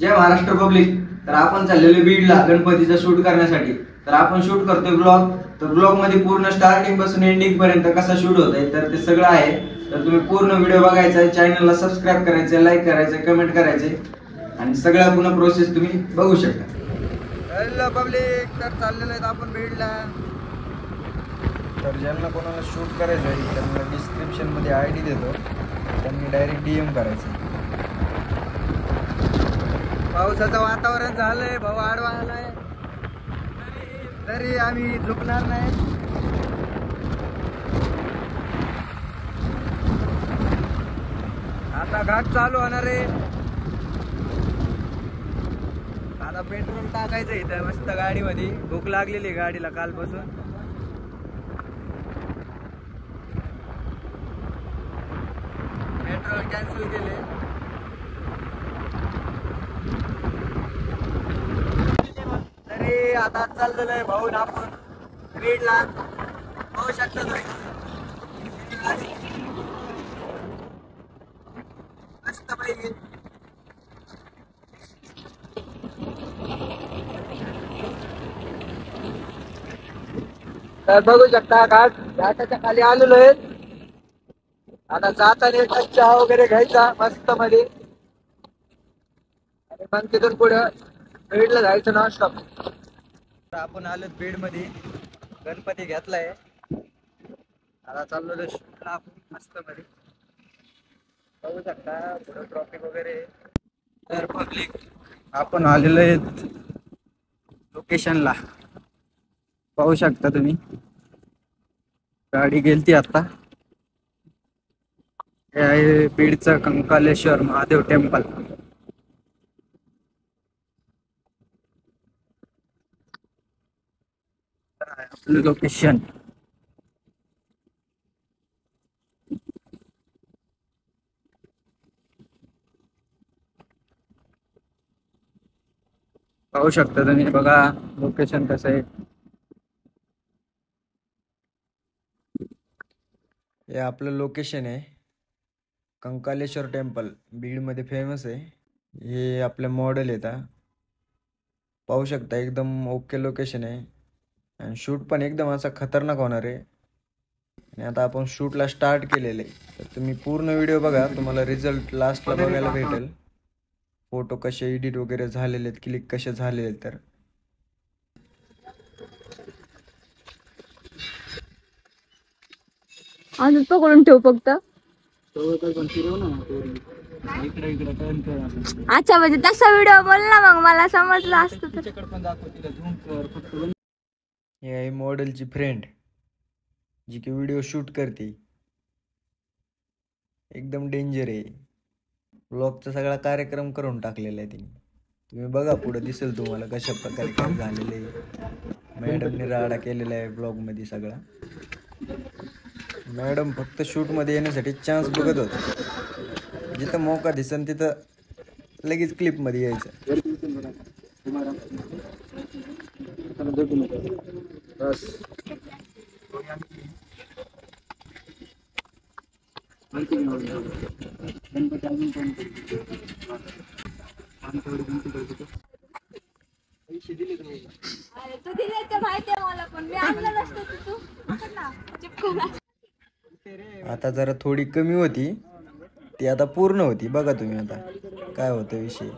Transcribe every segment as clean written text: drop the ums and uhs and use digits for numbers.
जय Maharashtra public. तर आपण चाललेलो बीडला गणपतीचा शूट करण्यासाठी. तर आपण शूट करतोय ब्लॉग. तर ब्लॉग मध्ये पूर्ण स्टार्टिंग पासून एंडिंग पर्यंत कसा शूट होत आहे तर ते सगळं आहे. तर तुम्ही पूर्ण व्हिडिओ बघायचा आहे, चॅनलला सबस्क्राईब करायचे, लाईक करायचे, कमेंट करायचे आणि सगळ्या पूर्ण प्रोसेस तुम्ही बघू शकता. हॅलो पब्लिक, तर चाललेलो आहेत आपण बीडला. तर ज्यांना कोणाला शूट करायचं आहे त्यांना डिस्क्रिप्शनमध्ये ID देतो, त्यांनी डायरेक्ट DM करायचं. पावसाचं वातावरण झालंय, भाऊ आडवा आलाय तरी आम्ही झुकणार नाही. आता घाट चालू होणार आहे. आता पेट्रोल टाकायचं इथं मस्त गाडीमध्ये. भूक लागलेली गाडीला कालपासून. पेट्रोल कॅन्सल केले. तरी आता चाललेलो आहे भाऊ आपण बीडला. पाहू शकता तुम्ही मस्त पैकी. तर बघू शकता घाटाच्या खाली आलेलो आहे. आता जाताना चहा वगैरे घ्यायचा मस्त मध्ये आणि मग तिथून पुढे बीडला जायचं नॉनस्टॉप. आपण आलो बीड मध्ये, गणपती घेतलाय. आता चाललो शूटला आपण मस्त मध्ये. बघू शकता पुढे ट्रॉफिक वगैरे. तर पब्लिक आपण आलेलो आहे लोकेशनला. पाहू शकता तुम्ही गाडी गेलती आता. हे आहे बीडचं कंकालेश्वर महादेव टेम्पल. आपलं लोकेशन पाहू शकता तुम्ही. बघा लोकेशन कसं आहे. हे आपलं लोकेशन आहे कंकालेश्वर टेम्पल, बीडमध्ये फेमस आहे. हे आपले मॉडेल येतात. पाहू शकता एकदम ओके लोकेशन आहे आणि शूट पण एकदम असा खतरनाक होणार आहे. आणि आता आपण शूटला स्टार्ट केलेलं आहे. तर तुम्ही पूर्ण व्हिडिओ बघा, तुम्हाला रिझल्ट लास्टला बघायला भेटेल. फोटो कसे एडिट वगैरे झालेले आहेत, क्लिक कसे झालेले आहेत. तर अजून पकडून ठेव फक्त. अच्छा म्हणजे तसा व्हिडिओ बोल ना, मग मला समजलं असतं तर. हे आहे मॉडेलची फ्रेंड जी की व्हिडिओ शूट करते. एकदम डेंजर आहे. व्लॉगचा सगळा कार्यक्रम करून टाकलेला आहे तिने. तुम्ही बघा पुढे दिसेल तुम्हाला कशा प्रकारे काय झालेलं आहे. मॅडमने राडा केलेला आहे ब्लॉग मध्ये सगळा. मॅडम फक्त शूट मध्ये येण्यासाठी चान्स बघत होत. जिथं मौका दिसन तिथं लगेच क्लिप मध्ये यायचं. बस तू दिले ते माहिती आहे मला, पण मी आणलं नसतं तू चिपकून. आता जरा थोडी कमी होती, ती आता पूर्ण होती. बघा तुम्ही आता काय होतं विषय.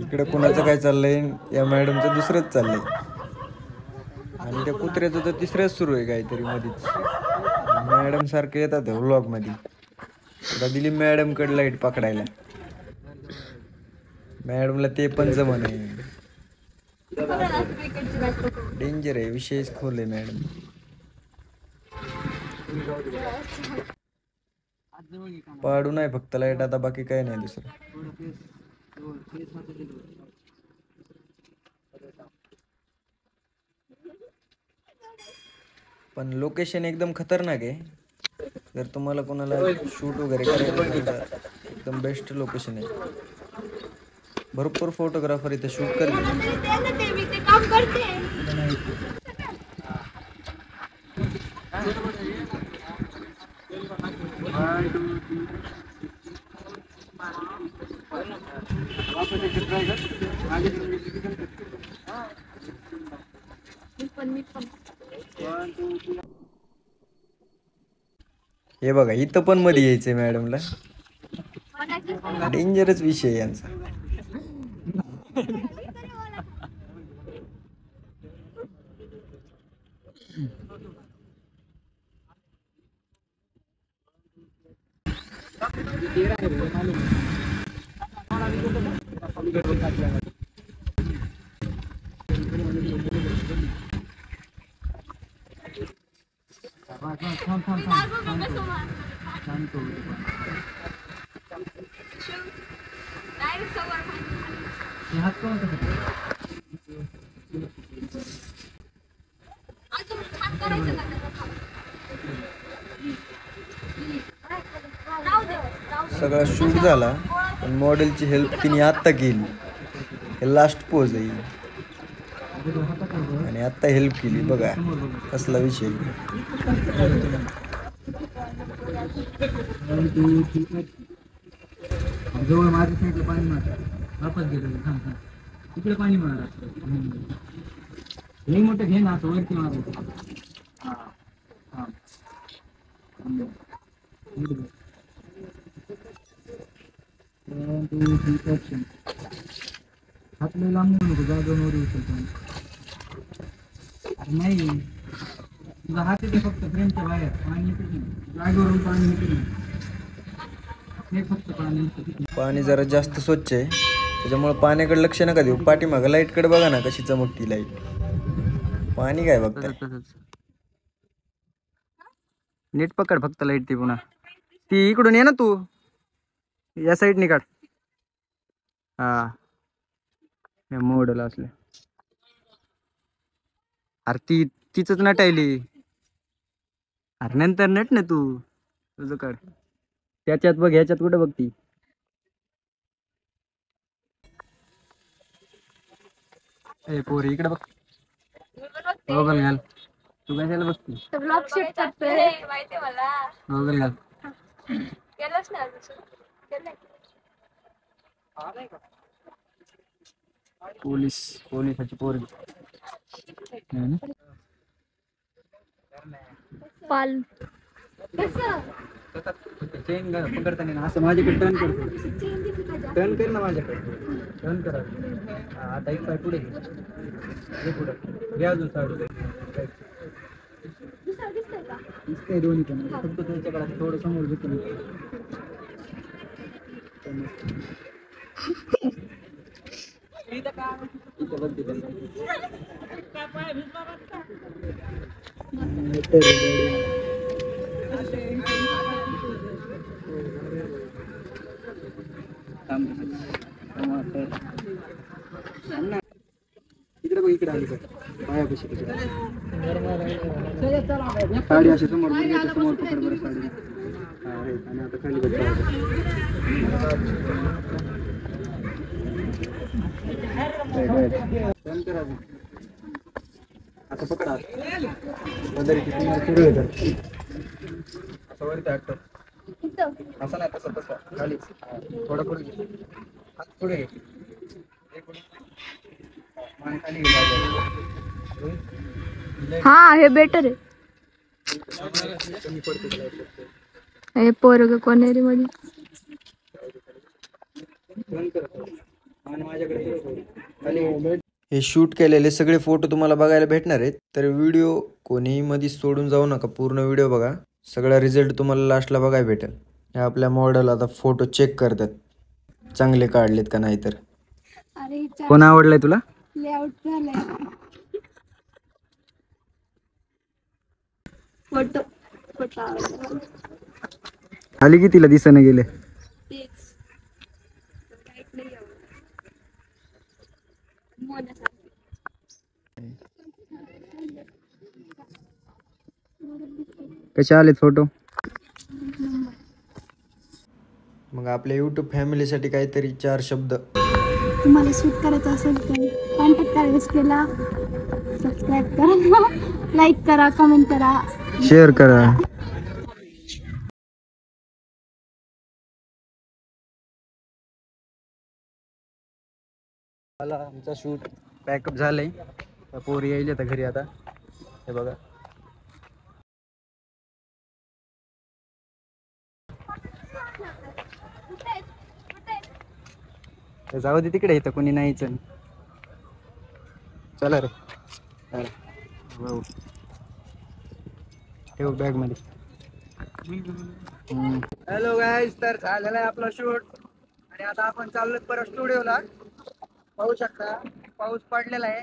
इकडे कुणाचं काय चाललंय, या मॅडमचं दुसरंच चाललंय आणि त्या कुत्र्याचं तर तिसरंच सुरू आहे काहीतरी मधीच. मॅडम सारखं येतात व्लॉग मध्ये. आता दिली मॅडम कडे लाईट पकडायला. मॅडमला ते पण जमन आहे. डेंजर आहे, विशेष खोल आहे मॅडम. पाडू नाही फक्त लाईट आता, बाकी काही नाही दुसरं. पण लोकेशन एकदम खतरनाक आहे. जर तुम्हाला कोणाला शूट वगैरे करायचं असेल तर एकदम बेस्ट लोकेशन आहे. भरपूर फोटोग्राफर इथे शूट करते. मी पण हे बघा इथं पण मध्ये यायचंय मॅडमला. म्हणायचं डेंजरच विषय आहे यांचा. सगळा शूट झाला पण मॉडेलची हेल्प तिने आत्ता केली. हे लास्ट पोज आहे आणि आत्ता हेल्प केली बघा कसला विषय. जवळ माझ्या साईडला पाणी मारा वापस गेलो तिकडे पाणी मारा हे मोठं घे ना असं वरती मारायचं. हा हा हात लय लांब नेऊ नको जागेवर उचलतो. नाही तुझा हात येते फक्त फ्रेमच्या बाहेर पाणी येते नाही जागेवरून पाणी येते नाही. हे फक्त पाणी येते. पाणी जरा जास्त स्वच्छ आहे त्याच्यामुळे पाण्याकडे लक्ष नका देऊ. पाठीमागं लाईटकडे बघा ना कशी चमकती लाईट. पाणी काय बघताय. नीट पकड फक्त लाईट ती पुन्हा ती इकडून ये ना तू या साईडने काढ. हा मॉडेल असले अरे ती तीच नटायली. अरे नंतर नट ना तू तुझं काढ त्याच्यात बघ ह्याच्यात कुठं बघती. ए पोरी इकडे बघ गॉगल घाल. तू कशाला बघती ब्लॉग शूट करतोय माहितीये मला. गॉगल घाल. केलंच नाही अजून. केलंय पोलिसाची पोरगी पाल कसं चेन पकडताना असं माझ्याकडे टर्न कर. टर्न कर ना माझ्याकडे टर्न करा. आता एक पाय पुढे घे पुढे घे अजून साईड दिसतंय दोन्ही पण फक्त तुमच्याकडे थोडं समोर घेतो. इकडे बघ इकडे आली पायापाशी साडी अशी समोर समोर पकड बरं साडी. आणि आता खाली बघ आता पकडा असं वरती आटो असं नाही तसं तसं खाली थोडं पुढे घे हात पुढे घे खाली घे. हा हे बेटर आहे. हे पोरग कोणेरी मध्ये हे शूट केलेले सगळे फोटो तुम्हाला बघायला भेटणार आहेत. तर व्हिडिओ कोणीही मध्ये सोडून जाऊ नका. पूर्ण व्हिडिओ बघा. सगळा रिझल्ट तुम्हाला लास्टला बघायला भेटेल. हे आपल्या मॉडेल आता फोटो चेक करतात चांगले काढलेत का नाही. तर कोण आवडलाय तुला. लेआउट झालंय फोटो फोटो आवडला. खाली कितीला दिसणं गेले. तेच काहीच नाही एवढं मोन्यासारखं. कसे आलेत फोटो. मग आपल्या यूट्यूब फॅमिलीसाठी काहीतरी 4 शब्द. तुम्हाला शूट करायचं असेल तर कॉन्टॅक्ट करा. सबस्क्राईब करा लाईक करा कमेंट करा. शेअर करा. मला आमचा शूट पॅकअप झालंय. पोरी येईल आता घरी आता. हे बघा. जाऊ दे तिकडे, इथं कोणी नाहीच. चला रे. हो. ठेव बॅग मध्ये. हॅलो गाईज, तर झालेला आहे आपला शूट आणि आता आपण चाललोय परत स्टुडिओला. पाहू शकता पाऊस पडलेला आहे,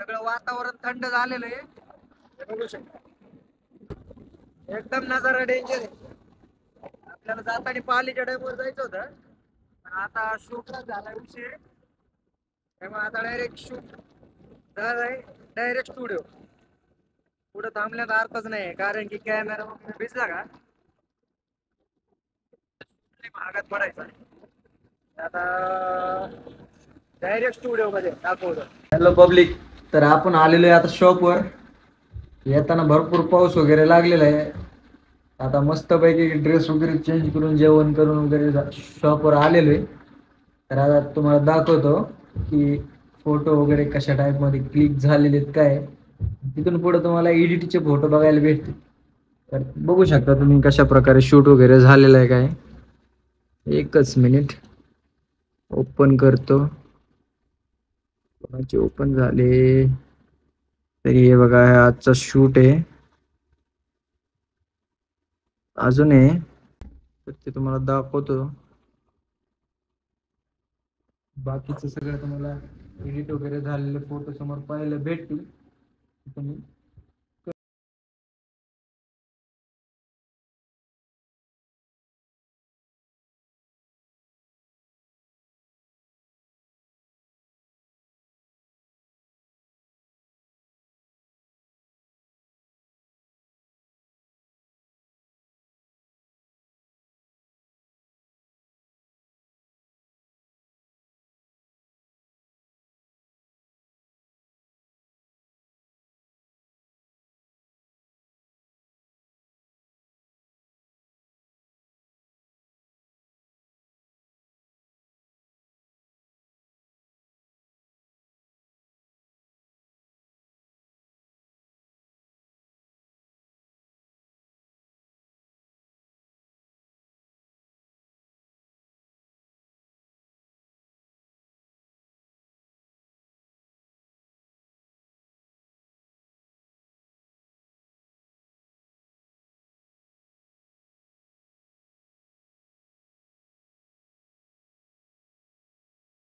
सगळं वातावरण थंड झालेलं आहे. हे बघू शकता, एकदम नजारा डेंजर आहे. आपल्याला जाताना पालीच्या डॅमवर जायचं होतं, पण आता शूटला झाला विषय, तेव्हा आता डायरेक्ट शूट झालाय, डायरेक्ट स्टुडिओ. पुढे थांबण्यात अर्थच नाही, कारण की कॅमेरा भिजला का महागात पडायचा. आता डायरेक्ट स्टुडिओ मध्ये दाखवतो. हॅलो पब्लिक, तर आपण आलेलो आहे आता शॉपवर. येताना भरपूर पाऊस वगैरे लागलेला आहे. आता मस्तपैकी ड्रेस वगैरे चेंज करून जेवण करून वगैरे शॉपवर आलेलो आहे. तर आता तुम्हाला दाखवतो की फोटो वगैरे कशा टाईप मध्ये क्लिक झालेले आहेत काय. तिथून पुढे तुम्हाला एडिटचे फोटो बघायला भेटतील. तर बघू शकता तुम्ही कशा प्रकारे शूट वगैरे झालेलं आहे काय. एकच मिनिट ओपन करतो. कोणाचे ओपन झाले तरी हे बघा, आजचा शूट आहे. अजून आहे तर ते तुम्हाला दाखवतो. बाकीचं सगळं तुम्हाला एडिट वगैरे झालेले फोटो समोर पाहायला भेटतील. तुम्ही